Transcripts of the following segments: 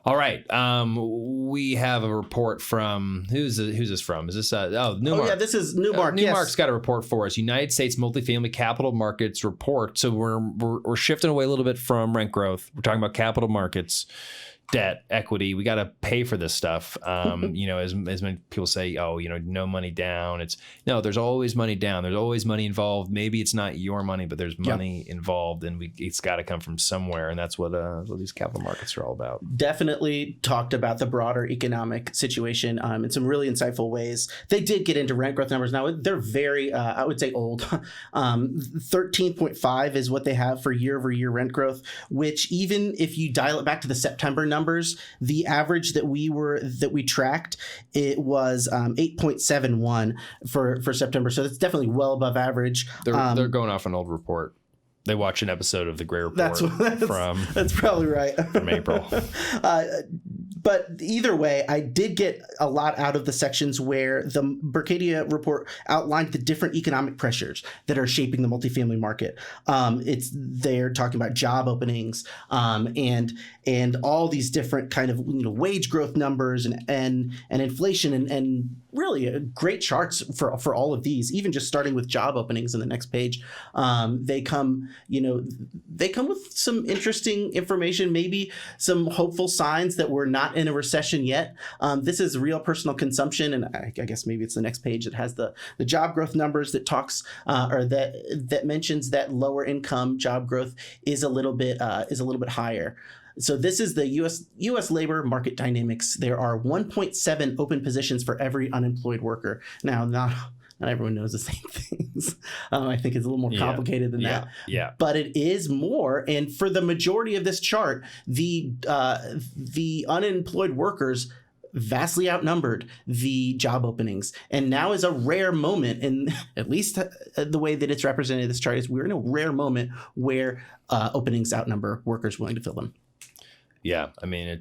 All right. We have a report from who's this from? Is this Newmark? Oh yeah, this is Newmark. Newmark's yes. got a report for us. United States Multifamily Capital Markets report. So we're shifting away a little bit from rent growth. We're talking about capital markets, debt, equity. We got to pay for this stuff. As many people say, no money down. There's always money down. There's always money involved. Maybe it's not your money, but there's money involved, and it's got to come from somewhere. And that's what these capital markets are all about. Definitely talked about the broader economic situation in some really insightful ways. They did get into rent growth numbers. Now they're very, I would say, old. 13.5 is what they have for year-over-year rent growth, which even if you dial it back to the September numbers, the average that we tracked, it was 8.71 for September. So that's definitely well above average. They're going off an old report. They watch an episode of the Gray Report. That's probably right. From April. But either way, I did get a lot out of the sections where the Berkadia report outlined the different economic pressures that are shaping the multifamily market. They're talking about job openings and all these different kind of wage growth numbers and inflation and really great charts for all of these. Even just starting with job openings in the next page, they come with some interesting information, maybe some hopeful signs that we're not in a recession yet. This is real personal consumption, and I guess maybe it's the next page that has the job growth numbers that talks or that mentions that lower income job growth is a little bit higher. So this is the U.S. labor market dynamics. There are 1.7 open positions for every unemployed worker. Now, not everyone knows the same things. I think it's a little more complicated than that. Yeah. But it is more. And for the majority of this chart, the unemployed workers vastly outnumbered the job openings. And now is a rare moment, and at least the way that it's represented in this chart is we're in a rare moment where openings outnumber workers willing to fill them. Yeah, we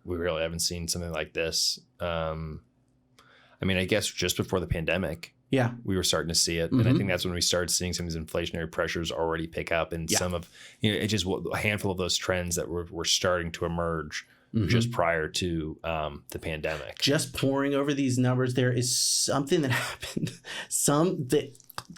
really haven't seen something like this. I guess just before the pandemic, we were starting to see it, and I think that's when we started seeing some of these inflationary pressures already pick up, and some of it's just a handful of those trends that were starting to emerge just prior to the pandemic. Just poring over these numbers, there is something that happened.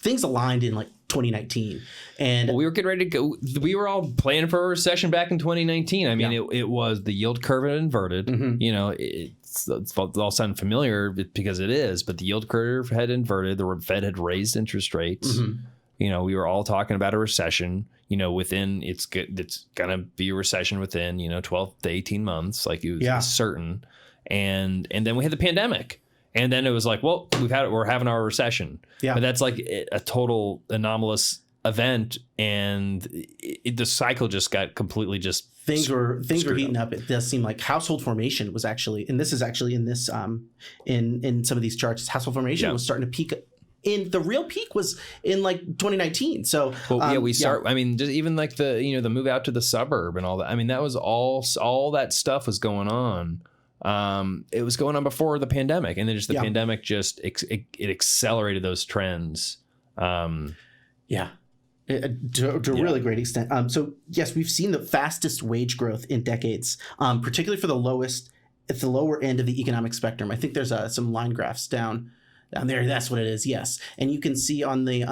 Things aligned in 2019, and we were getting ready to go. We were all planning for a recession back in 2019. It was the yield curve had inverted. It's all sound familiar because it is, but the yield curve had inverted. The Fed had raised interest rates. We were all talking about a recession. It's gonna be a recession within 12 to 18 months, it was certain. And then we had the pandemic. And then it was we're having our recession. Yeah. But that's a total anomalous event, and the cycle just got completely things were heating up. It does seem like household formation was actually, and this is actually in this in some of these charts, household formation was starting to peak. The real peak was in 2019. So just even the move out to the suburb and all that. That was all that stuff was going on. It was going on before the pandemic, and then the pandemic it accelerated those trends. To a really great extent. So yes, we've seen the fastest wage growth in decades, particularly for at the lower end of the economic spectrum. I think there's some line graphs down there. That's what it is. Yes. And you can see on the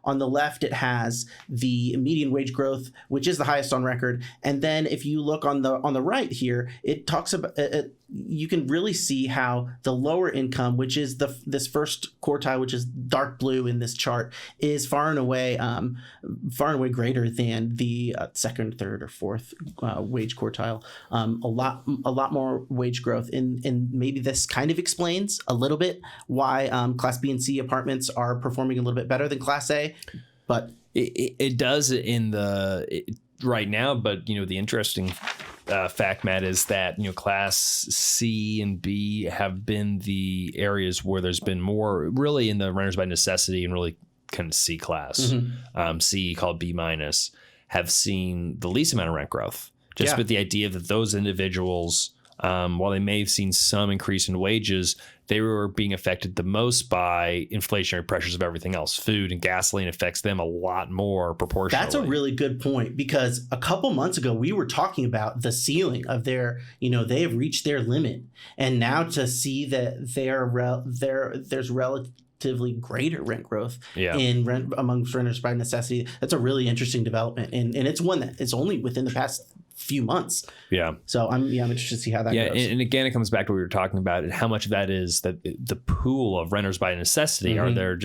left, it has the median wage growth, which is the highest on record. And then if you look on the right here, it talks about you can really see how the lower income, which is this first quartile, which is dark blue in this chart, is far and away greater than the second, third, or fourth wage quartile. A lot more wage growth, and maybe this kind of explains a little bit why Class B and C apartments are performing a little bit better than Class A. But it does right now. But the interesting fact, Matt, is that Class C and B have been the areas where there's been more really in the renters by necessity and really kind of C class. C, called B minus, have seen the least amount of rent growth. With the idea that those individuals while they may have seen some increase in wages, they were being affected the most by inflationary pressures of everything else. Food and gasoline affects them a lot more proportionally. That's a really good point, because a couple months ago we were talking about the ceiling of their, they have reached their limit, and now to see that there's relatively greater rent growth in rent amongst renters by necessity. That's a really interesting development, and it's one that is only within the past few months. Yeah. So I'm interested to see how that goes. And again, it comes back to what we were talking about, and how much of that is that the pool of renters by necessity are there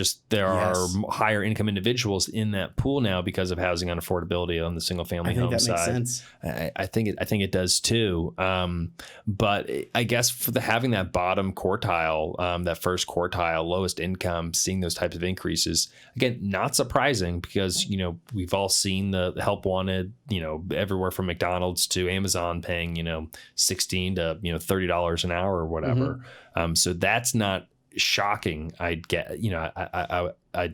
are higher income individuals in that pool now because of housing unaffordability on the single family home side. Makes sense. I think it does too. But I guess for having that bottom quartile, that first quartile, lowest income, seeing those types of increases, again, not surprising, because we've all seen the help wanted, everywhere from McDonald's to Amazon paying, $16 to $30 an hour or whatever. So that's not shocking. I'd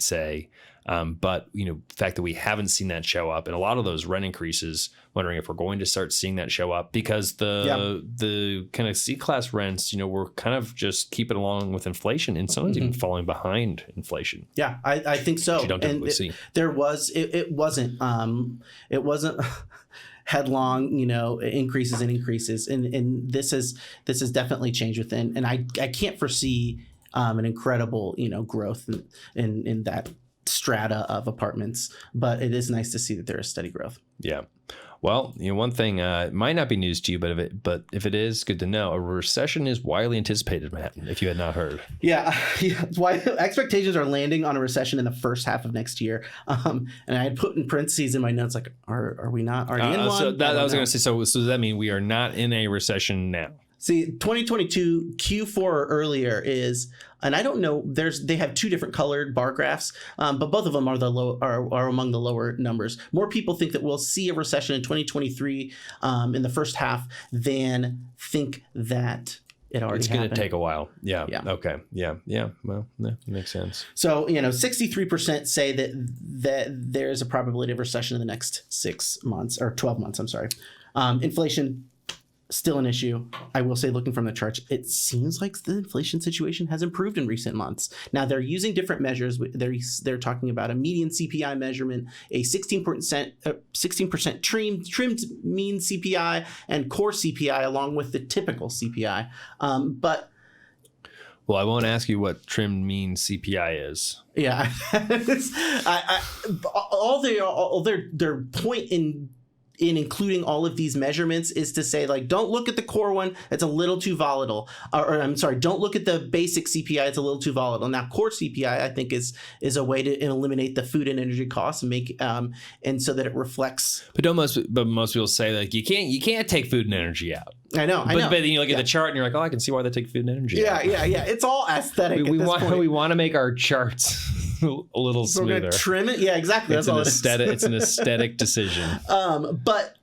say. But the fact that we haven't seen that show up, and a lot of those rent increases, wondering if we're going to start seeing that show up, because the kind of C-class rents, we're kind of just keeping along with inflation, and sometimes even falling behind inflation. Yeah, I think so. Which you don't typically see. It wasn't headlong, increases, and this has definitely changed within, and I can't foresee an incredible growth in that strata of apartments, but it is nice to see that there is steady growth. Yeah. Well, one thing might not be news to you, but if it is, good to know. A recession is widely anticipated, Matt, if you had not heard. Yeah. Why expectations are landing on a recession in the first half of next year. And I had put in parentheses in my notes, like, are we not already in one? So I was going to say, so does that mean we are not in a recession now? See, 2022 Q4 or earlier is, and I don't know, they have two different colored bar graphs, but both of them are among the lower numbers. More people think that we'll see a recession in 2023 in the first half than think that it already happened. It's going to take a while. Yeah. Okay. Yeah. Well, that makes sense. So, 63% say that there's a probability of recession in the next 6 months, or 12 months, I'm sorry. Inflation, still an issue. I will say, looking from the charts, it seems like the inflation situation has improved in recent months. Now, they're using different measures. They're talking about a median CPI measurement, a 16% trimmed mean CPI, and core CPI, along with the typical CPI. Well, I won't ask you what trimmed mean CPI is. Yeah, their point in including all of these measurements is to say, like, don't look at the core one, it's a little too volatile. Or I'm sorry, don't look at the basic CPI, it's a little too volatile. Now, core CPI, I think, is a way to eliminate the food and energy costs and make and so that it reflects. But most people say, like, you can't take food and energy out. I know. But then you look at the chart and you're like, oh, I can see why they take food and energy out. Yeah. It's all aesthetic. We want to make our charts a little smoother. We're going to trim it. Yeah, exactly. It's an aesthetic decision. But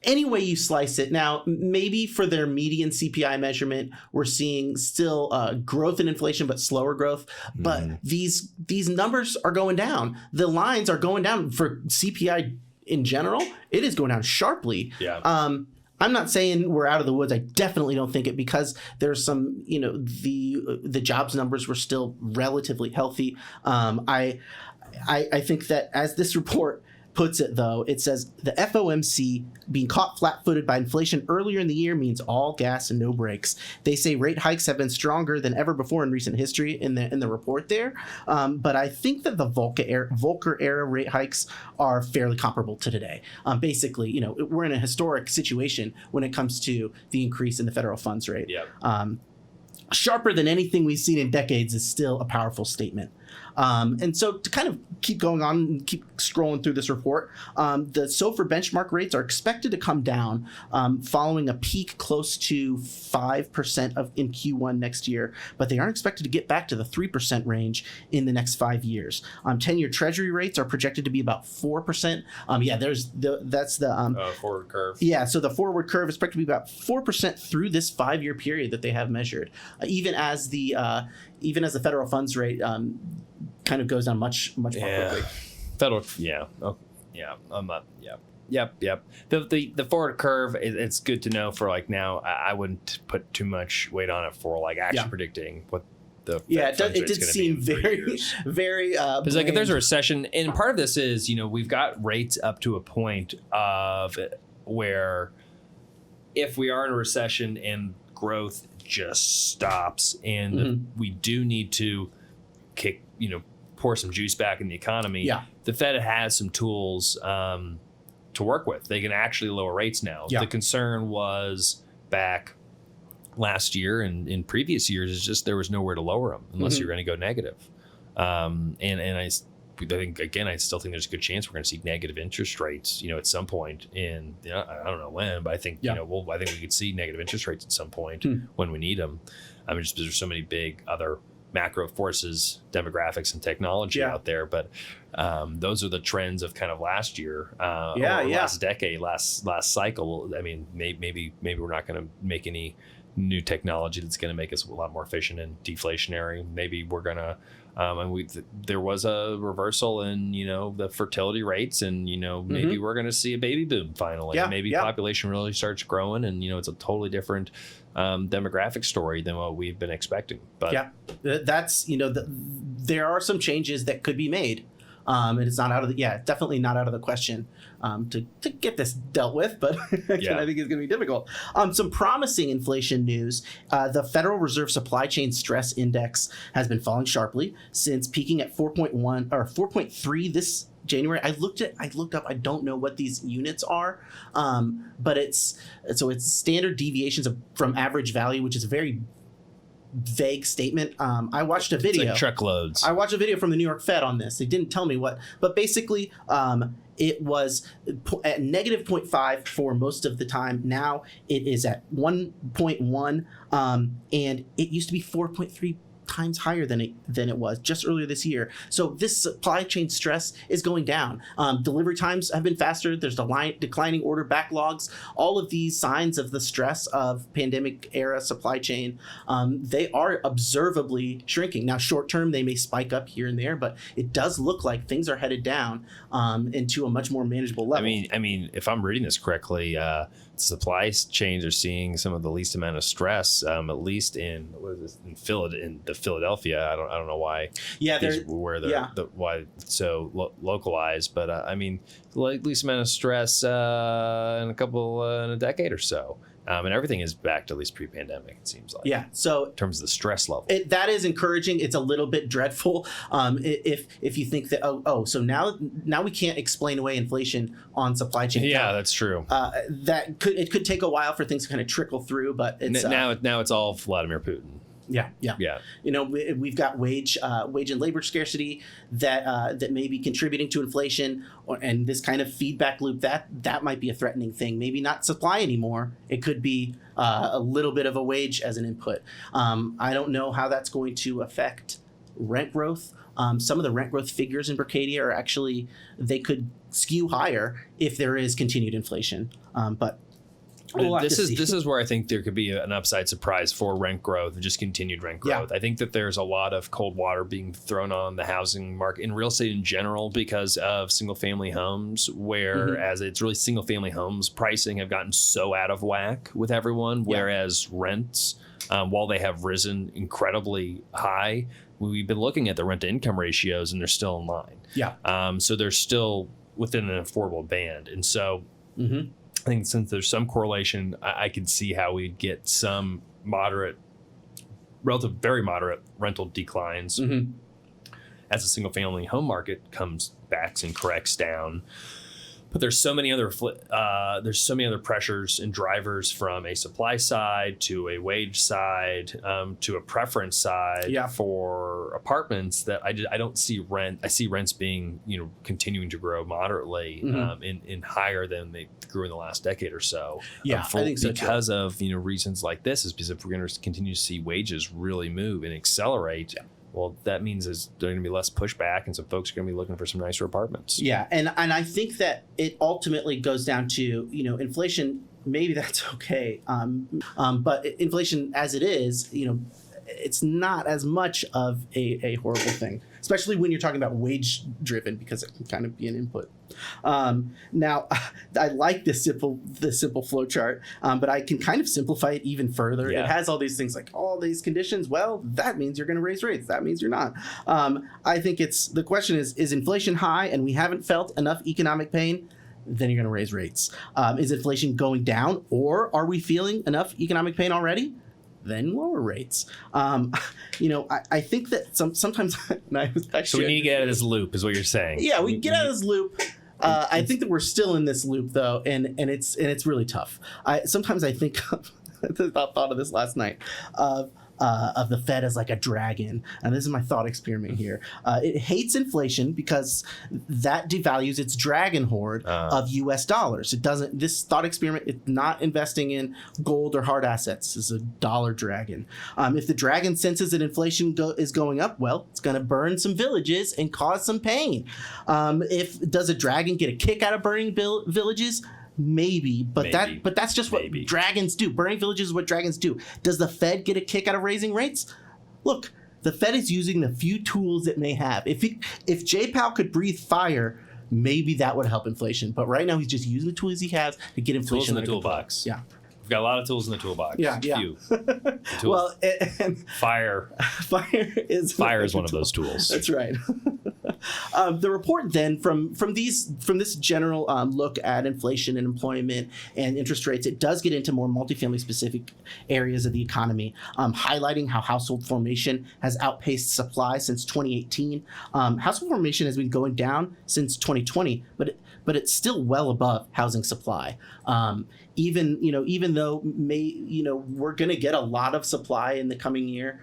any way you slice it, now maybe for their median CPI measurement, we're seeing still growth in inflation, but slower growth. But these numbers are going down. The lines are going down for CPI in general. It is going down sharply. Yeah. I'm not saying we're out of the woods. I definitely don't think it, because there's some, the jobs numbers were still relatively healthy. I think that, as this report puts it, though, it says the FOMC being caught flat-footed by inflation earlier in the year means all gas and no brakes. They say rate hikes have been stronger than ever before in recent history in the report there. But I think that the Volcker era rate hikes are fairly comparable to today. Basically, we're in a historic situation when it comes to the increase in the federal funds rate. Yeah. Sharper than anything we've seen in decades is still a powerful statement. And so to kind of keep going on and keep scrolling through this report, the SOFR benchmark rates are expected to come down following a peak close to 5% in Q1 next year, but they aren't expected to get back to the 3% range in the next 5 years. 10-year Treasury rates are projected to be about 4%. That's the forward curve. Yeah, so the forward curve is expected to be about 4% through this 5-year period that they have measured, even as the federal funds rate kind of goes down much more quickly. Federal, yeah. Oh, yeah. I'm not, yeah. Yep. The forward curve, it's good to know for like now. I wouldn't put too much weight on it for like actually predicting what the it did seem very because like if there's a recession, and part of this is we've got rates up to a point of where if we are in a recession and growth just stops and we do need to pour some juice back in the economy, the Fed has some tools to work with. They can actually lower rates now. The concern was back last year and in previous years is just there was nowhere to lower them unless you're going to go negative. And I think, again, I still think there's a good chance we're going to see negative interest rates, at some point in, I don't know when, but I think, I think we could see negative interest rates at some point when we need them. Just because there's so many big other macro forces, demographics and technology out there. But those are the trends of kind of last year, last decade, last cycle. I mean, maybe we're not going to make any new technology that's going to make us a lot more efficient and deflationary. Maybe we're going to, there was a reversal in, the fertility rates and, maybe we're going to see a baby boom finally. Maybe population really starts growing and, it's a totally different demographic story than what we've been expecting. But that's, there are some changes that could be made. And it's not out of definitely not out of the question to get this dealt with, but again, I think it's going to be difficult. Some promising inflation news. The Federal Reserve Supply Chain Stress Index has been falling sharply since peaking at 4.1 or 4.3 this January. I looked up, I don't know what these units are, but it's standard deviations from average value, which is a very vague statement. I watched a video. It's like truckloads. I watched a video from the New York Fed on this. They didn't tell me what, but basically it was at negative 0.5 for most of the time. Now it is at 1.1, and it used to be 4.3 times higher than it was just earlier this year. So this supply chain stress is going down. Delivery times have been faster. There's declining order backlogs. All of these signs of the stress of pandemic era supply chain, they are observably shrinking. Now, short term, they may spike up here and there, but it does look like things are headed down into a much more manageable level. I mean, if I'm reading this correctly, supply chains are seeing some of the least amount of stress, at least in Philadelphia. I don't know why. Why so localized, but least amount of stress in a decade or so. And everything is back to at least pre-pandemic, it seems like. Yeah. So in terms of the stress level, that is encouraging. It's a little bit dreadful if you think that so now we can't explain away inflation on supply chain. Yeah, that's true. It could take a while for things to kind of trickle through, but it's now it's all Vladimir Putin. Yeah. We've got wage and labor scarcity that may be contributing to inflation, and this kind of feedback loop that might be a threatening thing. Maybe not supply anymore. It could be a little bit of a wage as an input. I don't know how that's going to affect rent growth. Some of the rent growth figures in Berkadia are actually, they could skew higher if there is continued inflation. But this is where I think there could be an upside surprise for rent growth, just continued rent growth. I think that there's a lot of cold water being thrown on the housing market in real estate in general because of single family homes, whereas it's really single family homes pricing have gotten so out of whack with everyone, whereas rents, while they have risen incredibly high, we've been looking at the rent to income ratios and they're still in line. So they're still within an affordable band. And so I think since there's some correlation, I can see how we'd get some very moderate rental declines as the single family home market comes back and corrects down. But there's so many other pressures and drivers from a supply side to a wage side to a preference side for apartments that I don't see rent. I see rents being continuing to grow moderately in higher than they grew in the last decade or so. I think so because of reasons like this is because if we're going to continue to see wages really move and accelerate. Well, that means there's going to be less pushback, and some folks are going to be looking for some nicer apartments. Yeah, and I think that it ultimately goes down to inflation. Maybe that's okay, but inflation as it is, it's not as much of a horrible thing. especially when you're talking about wage driven, because it can kind of be an input. Now, I like this simple flow chart, but I can kind of simplify it even further. It has all these things like all these conditions. Well, that means you're going to raise rates. That means you're not. I think the question is inflation high and we haven't felt enough economic pain? Then you're going to raise rates. Is inflation going down, or are we feeling enough economic pain already? Then lower rates. I think that sometimes. So we need to get out of this loop, is what you're saying. Yeah, we get out of this loop. I think that we're still in this loop though, and it's really tough. Sometimes I think thought of this last night of the Fed as like a dragon, and this is my thought experiment here. It hates inflation because that devalues its dragon hoard of U.S. dollars. It doesn't. This thought experiment is not investing in gold or hard assets. It's a dollar dragon. If the dragon senses that inflation is going up, well, it's going to burn some villages and cause some pain. Does a dragon get a kick out of burning villages? Maybe, but that's just what dragons do. Burning villages is what dragons do. Does the Fed get a kick out of raising rates? Look, the Fed is using the few tools it may have. If Jay Powell could breathe fire, maybe that would help inflation. But right now, he's just using the tools he has to get inflation. Tools in the toolbox. Yeah. We've got a lot of tools in the toolbox. Yeah. Well, and fire is one of those tools. That's right. The report then from this general look at inflation and employment and interest rates, it does get into more multifamily specific areas of the economy, highlighting how household formation has outpaced supply since 2018. Household formation has been going down since 2020, but it's still well above housing supply. Even though we're going to get a lot of supply in the coming year,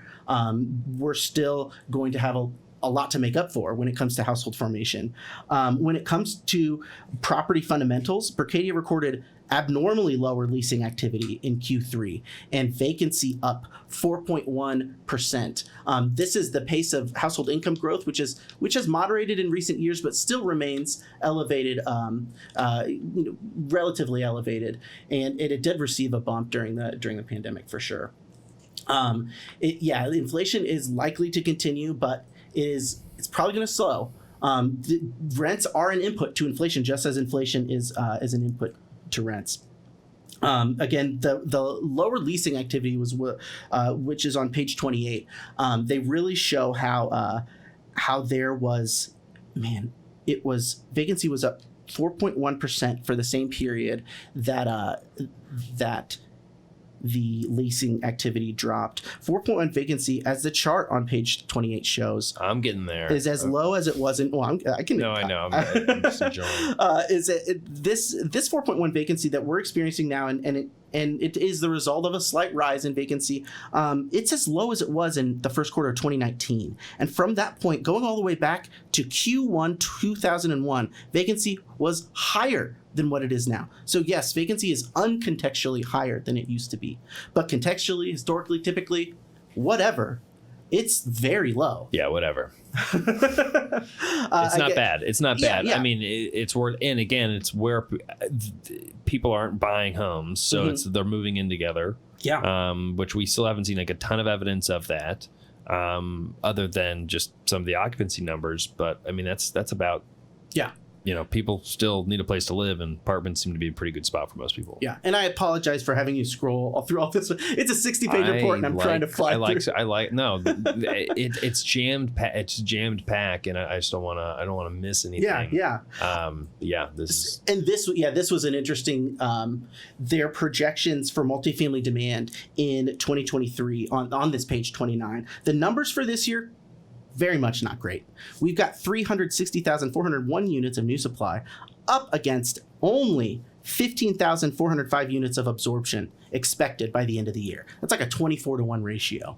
we're still going to have a lot to make up for when it comes to household formation. When it comes to property fundamentals, Berkadia recorded abnormally lower leasing activity in Q3 and vacancy up 4.1%. This is the pace of household income growth, which has moderated in recent years, but still remains elevated, relatively elevated, and it did receive a bump during the pandemic for sure. Inflation is likely to continue, but it's probably going to slow. Rents are an input to inflation, just as inflation is an input to rents. Again, the lower leasing activity was which is on page 28. They really show how there was, vacancy was up 4.1% for the same period that the leasing activity dropped. 4.1 vacancy, as the chart on page 28 shows. I'm getting there. Is as low as it was in. Well, I can. No, I know. I'm just enjoying. This 4.1 vacancy that we're experiencing now, and it is the result of a slight rise in vacancy. It's as low as it was in the first quarter of 2019, and from that point, going all the way back to Q1 2001, vacancy was higher than what it is now. So yes, vacancy is uncontextually higher than it used to be. But contextually, historically, typically, whatever, it's very low. Yeah, whatever. It's not bad. It's not bad. Yeah. I mean, it's worth, and again, it's where people aren't buying homes, so they're moving in together. Yeah. Which we still haven't seen like a ton of evidence of that, other than just some of the occupancy numbers. But I mean, that's about. Yeah. People still need a place to live, and apartments seem to be a pretty good spot for most people. Yeah, and I apologize for having you scroll through all this. It's a 60-page report, and I'm trying to fly through. It's jammed. It's jammed pack, and I just don't want to. I don't want to miss anything. Yeah. This was an interesting. Their projections for multifamily demand in 2023 on this page 29. The numbers for this year, very much not great. We've got 360,401 units of new supply, up against only 15,405 units of absorption expected by the end of the year. That's like a 24-to-1 ratio.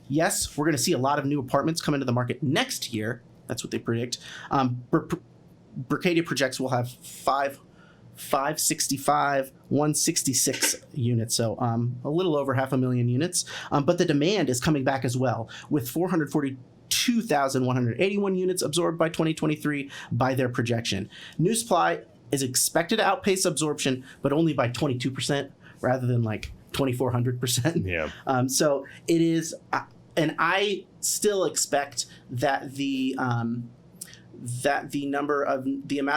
Yes, we're going to see a lot of new apartments come into the market next year. That's what they predict. Berkadia projects we'll have 565, 166 units, so a little over 500,000 units. But the demand is coming back as well, with 442,181 units absorbed by 2023 by their projection. New supply is expected to outpace absorption, but only by 22% rather than like 2,400%. Yeah. So it is. and I still expect that the amount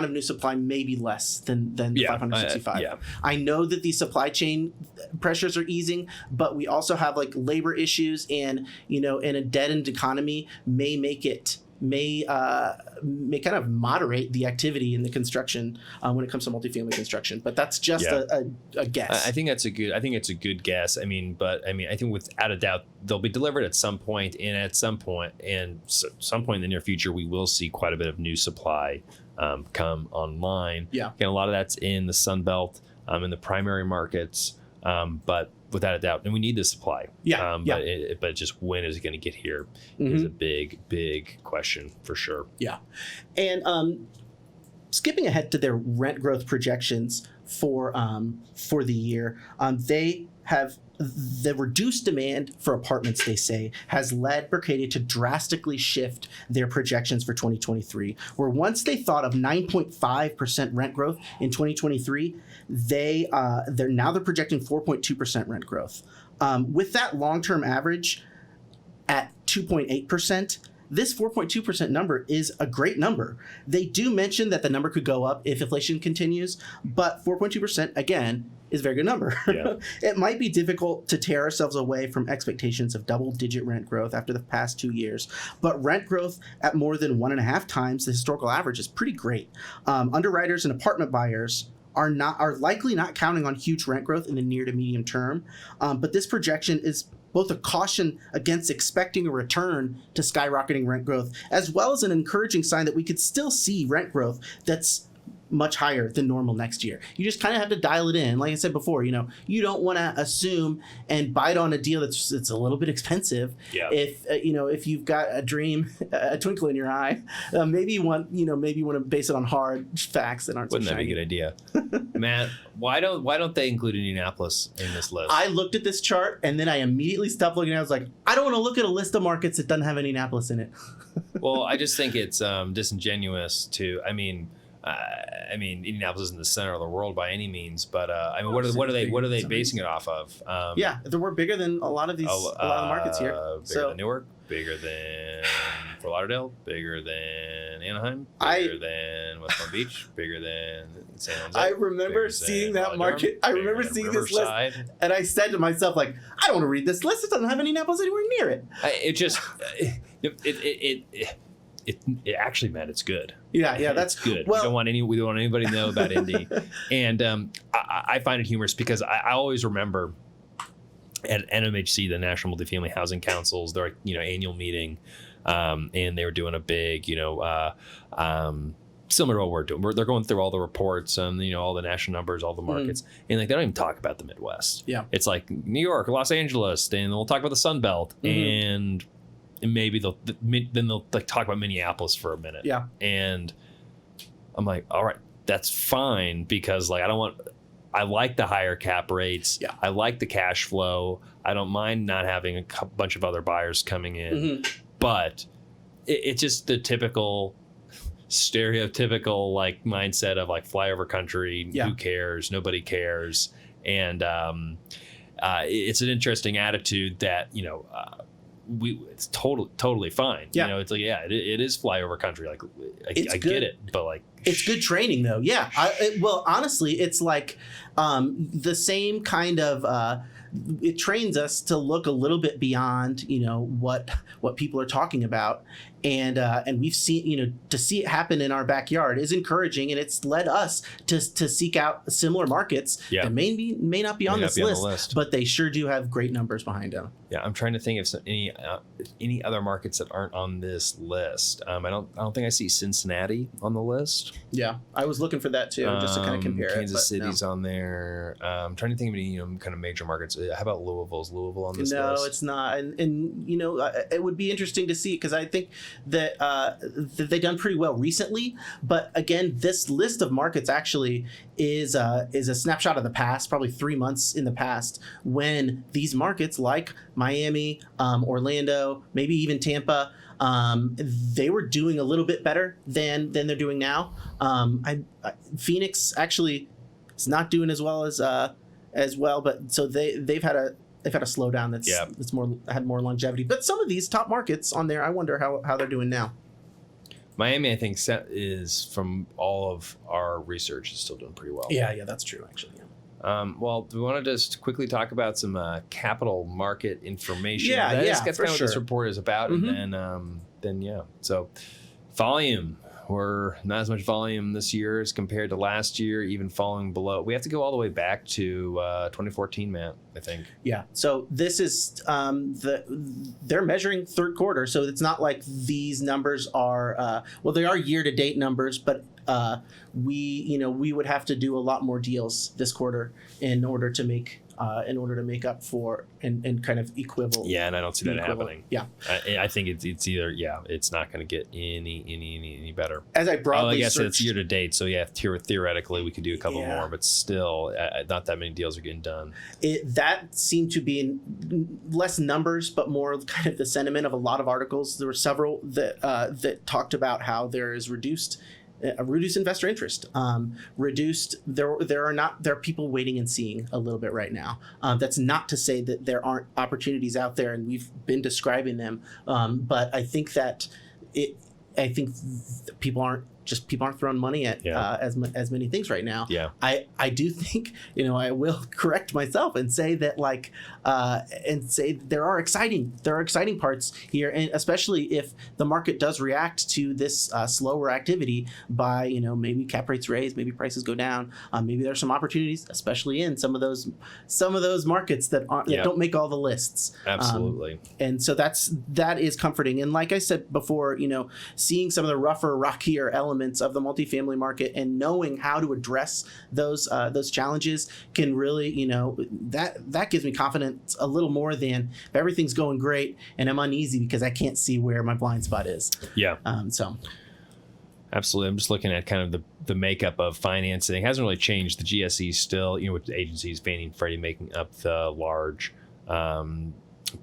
of new supply may be less than the 565. I know that the supply chain pressures are easing, but we also have like labor issues, and in a dead-end economy may kind of moderate the activity in the construction when it comes to multifamily construction. But that's just a guess. I think it's a good guess. I think without a doubt they'll be delivered at some point, and at some point in the near future we will see quite a bit of new supply come online. And a lot of that's in the Sun Belt, in the primary markets, but without a doubt, and we need the supply. But just when is it going to get here is a big question for sure. And skipping ahead to their rent growth projections for the year, the reduced demand for apartments, they say, has led Berkadia to drastically shift their projections for 2023, where once they thought of 9.5% rent growth in 2023, they're projecting 4.2% rent growth. With that long-term average at 2.8%, this 4.2% number is a great number. They do mention that the number could go up if inflation continues, but 4.2%, again, is a very good number. It might be difficult to tear ourselves away from expectations of double-digit rent growth after the past 2 years, but rent growth at more than 1.5 times the historical average is pretty great. Underwriters and apartment buyers are likely not counting on huge rent growth in the near to medium term, but this projection is both a caution against expecting a return to skyrocketing rent growth, as well as an encouraging sign that we could still see rent growth that's much higher than normal next year. You just kind of have to dial it in. Like I said before, you don't want to assume and bite on a deal that's a little bit expensive. If you've got a dream, a twinkle in your eye, maybe you want to base it on hard facts that aren't. Wouldn't so that be a good idea? Matt, why don't they include Indianapolis in this list? I looked at this chart and then I immediately stopped looking. I was like, I don't want to look at a list of markets that doesn't have Indianapolis in it. Well, I just think it's disingenuous to. Indianapolis isn't the center of the world by any means, but what are they basing it off of? We're bigger than a lot of the markets here. Bigger than Newark, bigger than Fort Lauderdale, bigger than Anaheim, bigger than West Palm Beach, bigger than San Jose. I remember seeing that market. I remember seeing this list, and I said to myself, like, I don't want to read this list. It doesn't have Indianapolis anywhere near it. It actually, Matt, it's good. That's good. Well, we don't want anybody to know about Indy. And I find it humorous because I always remember at NMHC, the National Multifamily Housing Councils, their annual meeting, and they were doing a big similar to what we're doing. They're going through all the reports and all the national numbers, all the markets, and they don't even talk about the Midwest. It's like New York, Los Angeles, and they'll talk about the Sun Belt and maybe they'll like talk about Minneapolis for a minute. And I'm like, all right, that's fine, because like I like the higher cap rates. I like the cash flow. I don't mind not having a bunch of other buyers coming in, but it's just the typical stereotypical like mindset of like flyover country. Who cares? Nobody cares. And it's an interesting attitude that it's totally fine. It's like it is flyover country. Like I get it, but like it's good training though. Honestly, it's like the same kind of. It trains us to look a little bit beyond what people are talking about, and we've seen to see it happen in our backyard is encouraging, and it's led us to seek out similar markets that may not be on this list, but they sure do have great numbers behind them. I'm trying to think of any other markets that aren't on this list. I don't think I see Cincinnati on the list. I was looking for that too, just to kind of compare. Kansas City's on there. I'm trying to think of any kind of major markets. How about Louisville? Is Louisville on this list? No, it's not. And it would be interesting to see, because I think that they've done pretty well recently. But again, this list of markets actually is a snapshot of the past, probably 3 months in the past, when these markets like Miami, Orlando, maybe even Tampa, they were doing a little bit better than they're doing now. Phoenix actually is not doing as well, but so they've had had a slowdown that's had more longevity. But some of these top markets on there, I wonder how they're doing now. Miami, I think, is, from all of our research, is still doing pretty well. Yeah, that's true, actually. Yeah. Well, we want to just quickly talk about some capital market information. Yeah, that's kind of what sure. this report is about. And then, so volume. We're not as much volume this year as compared to last year, even falling below. We have to go all the way back to 2014, Matt, I think. Yeah. So this is they're measuring third quarter. So it's not like these numbers are, they are year-to-date numbers, but we would have to do a lot more deals this quarter in order to make up for and kind of equivalent. Yeah, and I don't see that happening. Yeah, I think it's either it's not going to get any better. As I broadly, I guess it's year to date, so theoretically we could do a couple more, but still, not that many deals are getting done. That seemed to be in less numbers, but more kind of the sentiment of a lot of articles. There were several that talked about how there is reduced investor interest. There are people waiting and seeing a little bit right now. That's not to say that there aren't opportunities out there, and we've been describing them. But I think that people aren't throwing money at as many things right now. Yeah. I do think, I will correct myself and say that there are exciting parts here, and especially if the market does react to this slower activity by, maybe cap rates raise, maybe prices go down, maybe there's some opportunities, especially in some of those markets that don't make all the lists. Absolutely. And so that is comforting. And like I said before, seeing some of the rougher, rockier elements of the multifamily market and knowing how to address those challenges can really, that gives me confidence a little more than if everything's going great and I'm uneasy because I can't see where my blind spot is. Yeah. So. Absolutely. I'm just looking at kind of the makeup of financing. It hasn't really changed. The GSE still, with the agencies, Fannie and Freddie, making up the large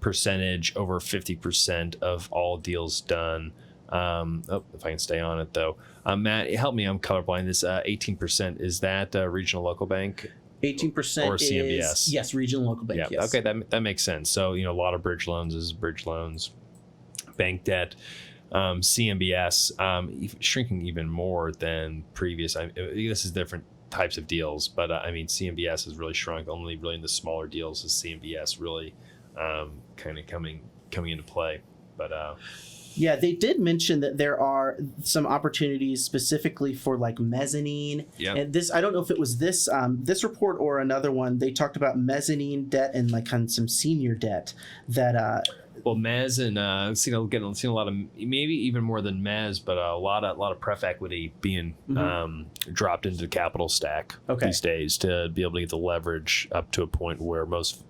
percentage, over 50% of all deals done. If I can stay on it though, Matt, help me. I'm colorblind. This 18%, is that regional local bank? 18% or CMBS? Yes, regional local bank. Yeah. Yes. Okay, that makes sense. So a lot of bridge loans is bridge loans, bank debt. CMBS shrinking even more than previous. This is different types of deals, but CMBS has really shrunk. Only really in the smaller deals is CMBS really kind of coming into play. But yeah, they did mention that there are some opportunities specifically for mezzanine. Yeah. And this, I don't know if it was this report or another one. They talked about mezzanine debt and kind of some senior debt that. Well, mezz and seen a lot of, maybe even more than mezz, but a lot of pref equity being dropped into the capital stack these days to be able to get the leverage up to a point where most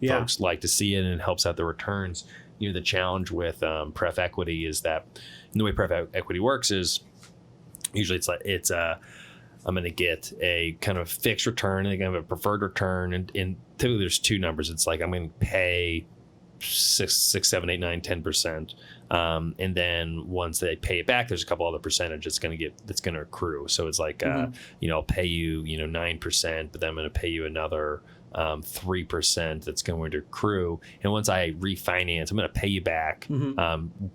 folks like to see it, and it helps out the returns. The challenge with pref equity is that, and the way pref equity works is usually it's I'm going to get a kind of fixed return and I have a preferred return, and typically there's two numbers. It's like I'm going to pay 6, 7, 8, 9, 10%. And then once they pay it back, there's a couple other percentage that's going to accrue. So it's like, I'll pay you, 9%, but then I'm going to pay you another 3% that's going to accrue. And once I refinance, I'm going to pay you back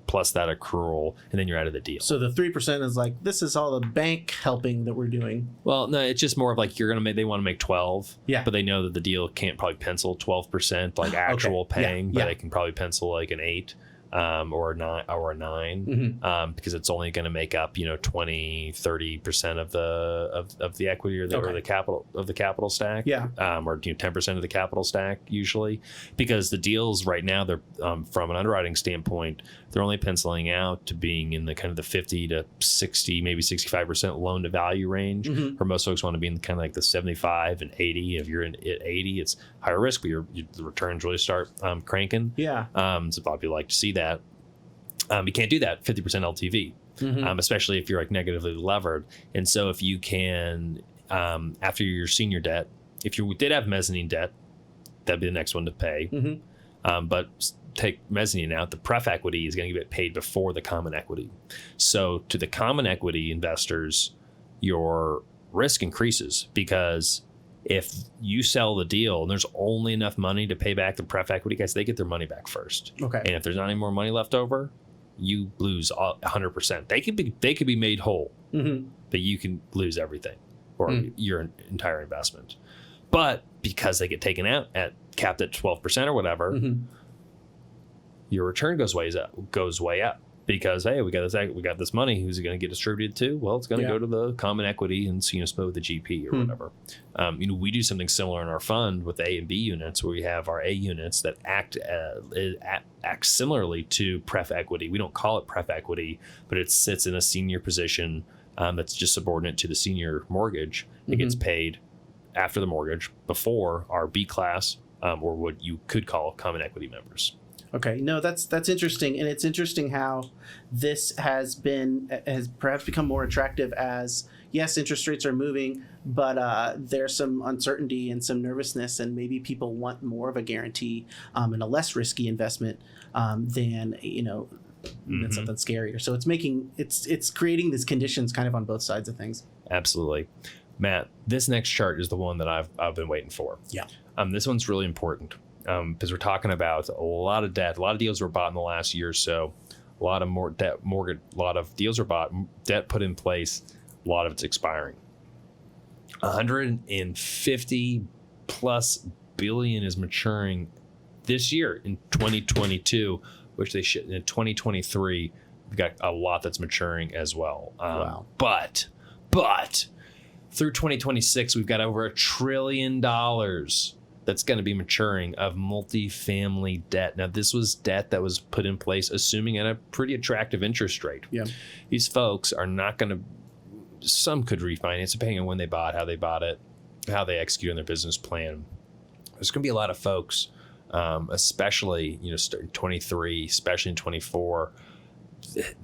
plus that accrual, and then you're out of the deal. So the 3% is this is all the bank helping that we're doing. Well, no, it's just more of they want to make 12, but they know that the deal can't probably pencil 12% actual paying, but they can probably pencil an 8. Or a 9 because it's only going to make up 20-30% of the equity or the capital stack, or 10% of the capital stack usually, because the deals right now, they're from an underwriting standpoint, they're only penciling out to being in the kind of the 50 to 60, maybe 65% loan to value range, where most folks want to be in kind of the 75 and 80. If you're at 80, it's higher risk, but the returns really start cranking. So a lot of people like to see that. You can't do that 50% LTV, especially if you're negatively levered. And so if you can, after your senior debt, if you did have mezzanine debt, that'd be the next one to pay. But take mezzanine out, the pref equity is going to get paid before the common equity. So to the common equity investors, your risk increases because If you sell the deal and there's only enough money to pay back the pref equity guys, they get their money back first. Okay. And if there's not any more money left over, you lose 100%. They could be made whole, but you can lose everything or your entire investment. But because they get taken out capped at 12% or whatever, your return goes way up. Because, hey, we got this money. Who's it going to get distributed to? Well, it's going to go to the common equity and split with the GP or whatever. We do something similar in our fund with A and B units, where we have our A units that act similarly to pref equity. We don't call it pref equity, but it sits in a senior position that's just subordinate to the senior mortgage. It gets paid after the mortgage, before our B class or what you could call common equity members. Okay, no, that's interesting, and it's interesting how this has perhaps become more attractive as, yes, interest rates are moving, but there's some uncertainty and some nervousness, and maybe people want more of a guarantee and a less risky investment than than something scarier. So it's creating these conditions kind of on both sides of things. Absolutely, Matt. This next chart is the one that I've been waiting for. Yeah, this one's really important. Because we're talking about a lot of debt. A lot of deals were bought in the last year or so. A lot of more debt, mortgage. A lot of deals are bought, debt put in place. A lot of it's expiring. 150 plus billion is maturing this year in 2022, which they should in 2023. We've got a lot that's maturing as well. Wow. But through 2026, we've got over $1 trillion. That's going to be maturing of multifamily debt. Now, this was debt that was put in place assuming at a pretty attractive interest rate. Yeah. These folks are not going to, some could refinance depending on when they bought, how they bought it, how they execute on their business plan. There's going to be a lot of folks, especially, starting 23, especially in 24.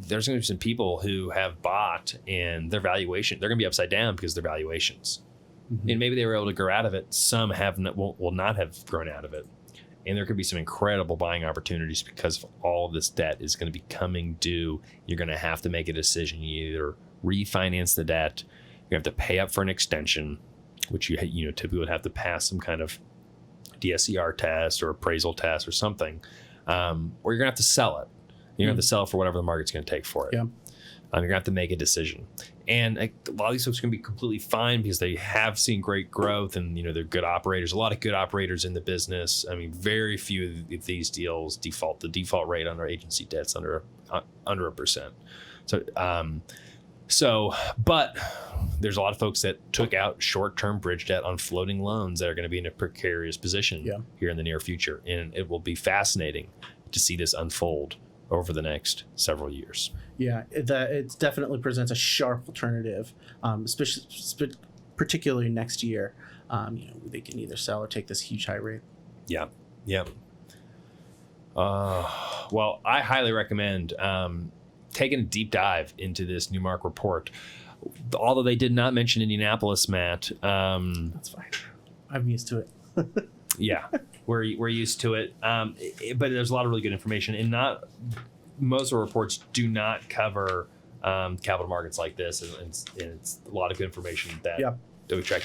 There's going to be some people who have bought and their valuation, they're going to be upside down because of their valuations. And maybe they were able to grow out of it. Some will not have grown out of it. And there could be some incredible buying opportunities because all of this debt is going to be coming due. You're going to have to make a decision. You either refinance the debt, you have to pay up for an extension, which you typically would have to pass some kind of DSCR test or appraisal test or something, or you're going to have to sell it. You're going to have to sell it for whatever the market's going to take for it. Yeah. You're going to have to make a decision. And a lot of these folks are going to be completely fine because they have seen great growth and, they're good operators. A lot of good operators in the business. I mean, very few of these deals default. The default rate on our agency debt's under 1%. But there's a lot of folks that took out short-term bridge debt on floating loans that are going to be in a precarious position here in the near future. And it will be fascinating to see this unfold over the next several years. Yeah, it definitely presents a sharp alternative, especially particularly next year. They can either sell or take this huge high rate. Yeah. Well, I highly recommend taking a deep dive into this Newmark report. Although they did not mention Indianapolis, Matt. That's fine. I'm used to it. Yeah, we're used to it. But there's a lot of really good information, and not most of the reports do not cover capital markets like this, and it's a lot of good information that we track